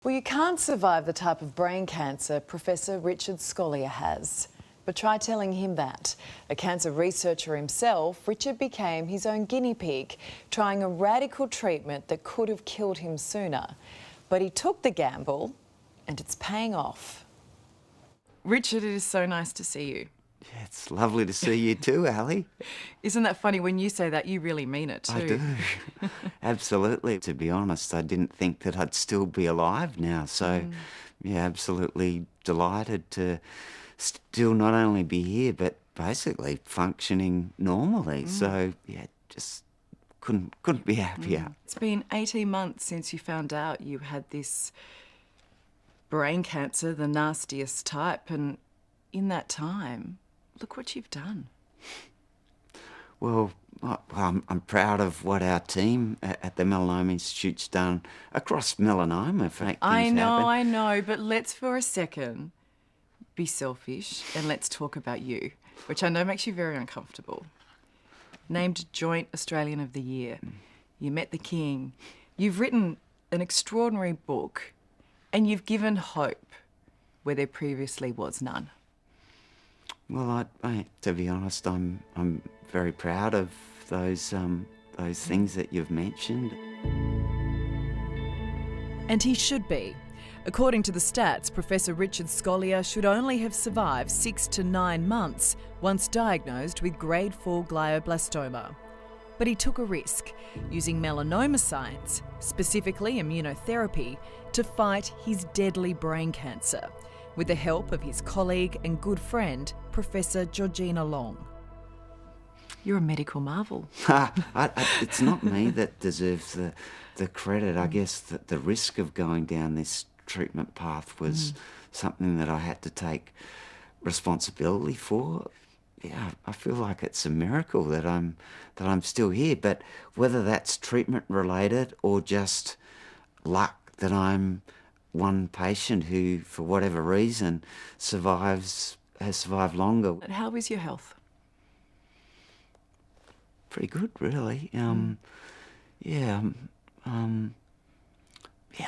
Well, you can't survive the type of brain cancer Professor Richard Scolyer has. But try telling him that. A cancer researcher himself, Richard became his own guinea pig, trying a radical treatment that could have killed him sooner. But he took the gamble, and it's paying off. Richard, it is so nice to see you. Yeah, it's lovely to see you too, Ali. Isn't that funny? When you say that, you really mean it too. I do. Absolutely. To be honest, I didn't think that I'd still be alive now. So, yeah, absolutely delighted to still not only be here, but basically functioning normally. So, yeah, just couldn't be happier. It's been 18 months since you found out you had this brain cancer, the nastiest type, and in that time, look what you've done. Well, I'm proud of what our team at the Melanoma Institute's done across melanoma. In fact, I know, but let's for a second be selfish and let's talk about you, which I know makes you very uncomfortable. Named Joint Australian of the Year. You met the King. You've written an extraordinary book and you've given hope where there previously was none. Well, to be honest, I'm very proud of those things that you've mentioned. And he should be. According to the stats, Professor Richard Scolyer should only have survived 6 to 9 months once diagnosed with grade 4 glioblastoma. But he took a risk, using melanoma science, specifically immunotherapy, to fight his deadly brain cancer, with the help of his colleague and good friend, Professor Georgina Long. You're a medical marvel. It's not me that deserves the credit. I guess that the risk of going down this treatment path was something that I had to take responsibility for. Yeah, I feel like it's a miracle that I'm still here. But whether that's treatment related or just luck that I'm one patient who, for whatever reason, has survived longer. How is your health? Pretty good, really. In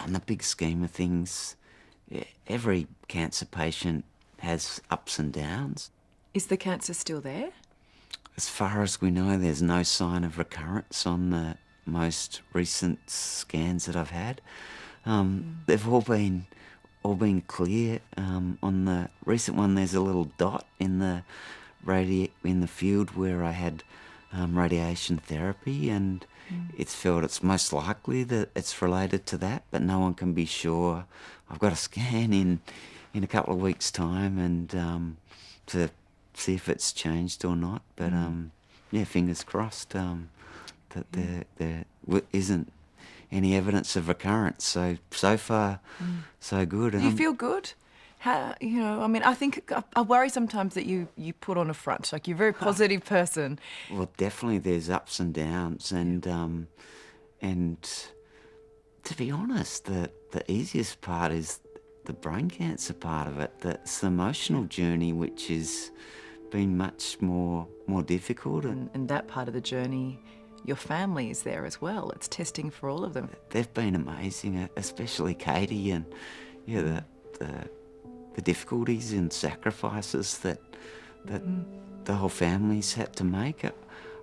the big scheme of things, every cancer patient has ups and downs. Is the cancer still there? As far as we know, there's no sign of recurrence on the most recent scans that I've had. They've all been clear. On the recent one, there's a little dot in the field where I had radiation therapy, and it's felt it's most likely that it's related to that, but no one can be sure. I've got a scan in a couple of weeks' time, and to see if it's changed or not. But fingers crossed that there isn't any evidence of recurrence. So far, so good. Do you feel good? How, I worry sometimes that you put on a front, like you're a very positive person. Well, definitely there's ups and downs, and to be honest, the easiest part is the brain cancer part of it. That's the emotional journey, which has been much more difficult. And that part of the journey, your family is there as well. It's testing for all of them. They've been amazing, especially Katie, and the difficulties and sacrifices that the whole family's had to make.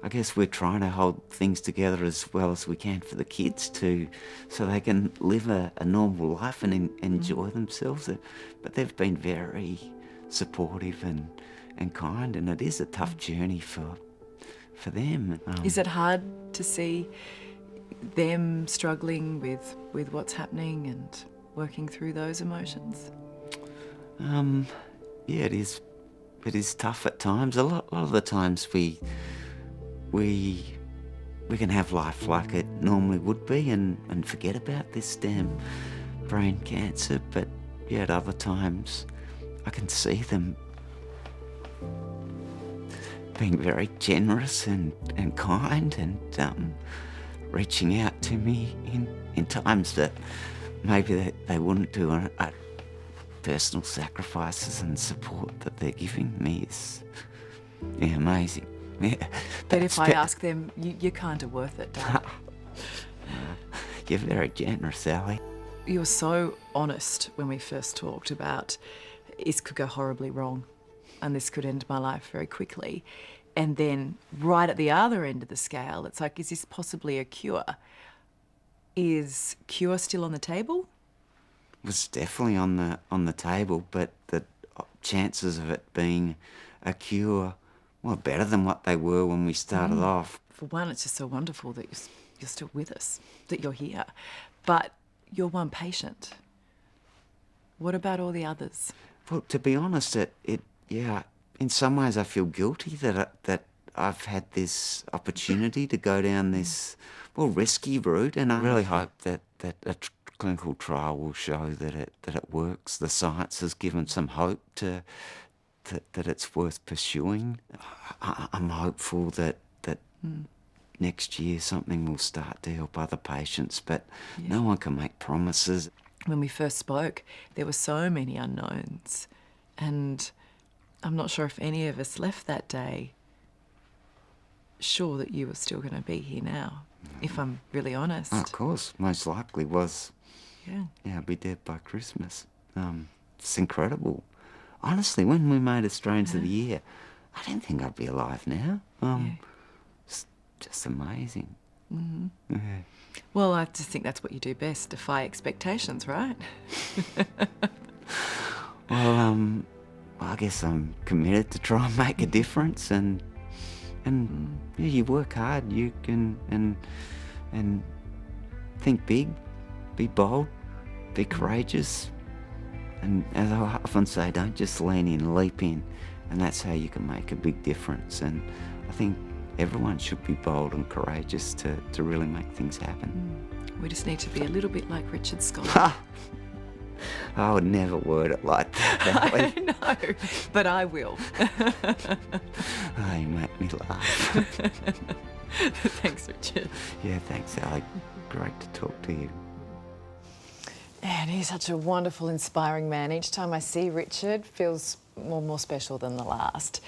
I guess we're trying to hold things together as well as we can for the kids too, so they can live a normal life and enjoy themselves. But they've been very supportive and kind, and it is a tough journey for them. Is it hard to see them struggling with what's happening and working through those emotions? Yeah, it is. It is tough at times. A lot of the times we can have life like it normally would be and forget about this damn brain cancer. But yeah, at other times I can see them being very generous and kind and reaching out to me in times that maybe they wouldn't do. Personal sacrifices and support that they're giving me is amazing. Yeah. But if I ask them, you're kind of worth it, darling. You're very generous, Ali. You were so honest when we first talked about this could go horribly wrong and this could end my life very quickly. And then right at the other end of the scale, it's like, is this possibly a cure? Is cure still on the table? It was definitely on the table, but the chances of it being a cure were better than what they were when we started off. For one, it's just so wonderful that you're still with us, that you're here. But you're one patient. What about all the others? Well, to be honest, yeah, in some ways I feel guilty that I've had this opportunity to go down this, well, risky route, and I really hope that a clinical trial will show that it works. The science has given some hope that it's worth pursuing. I'm hopeful that next year something will start to help other patients, but no one can make promises. When we first spoke, there were so many unknowns, and I'm not sure if any of us left that day sure that you were still going to be here now, if I'm really honest. Oh, of course, most likely was. Yeah. Yeah, I'll be dead by Christmas. It's incredible. Honestly, when we made Australians of the Year, I didn't think I'd be alive now. It's just amazing. Yeah. Well, I just think that's what you do best, defy expectations, right? Well, I guess I'm committed to try and make a difference, and yeah, you work hard. You can and think big, be bold, be courageous, and as I often say, don't just lean in, leap in, and that's how you can make a big difference. And I think everyone should be bold and courageous to really make things happen. We just need to be a little bit like Richard Scollier. I would never word it like that. I know, but I will. Oh, you make me laugh. Thanks, Richard. Yeah, thanks, Alec. Great to talk to you. And he's such a wonderful, inspiring man. Each time I see Richard, feels more special than the last.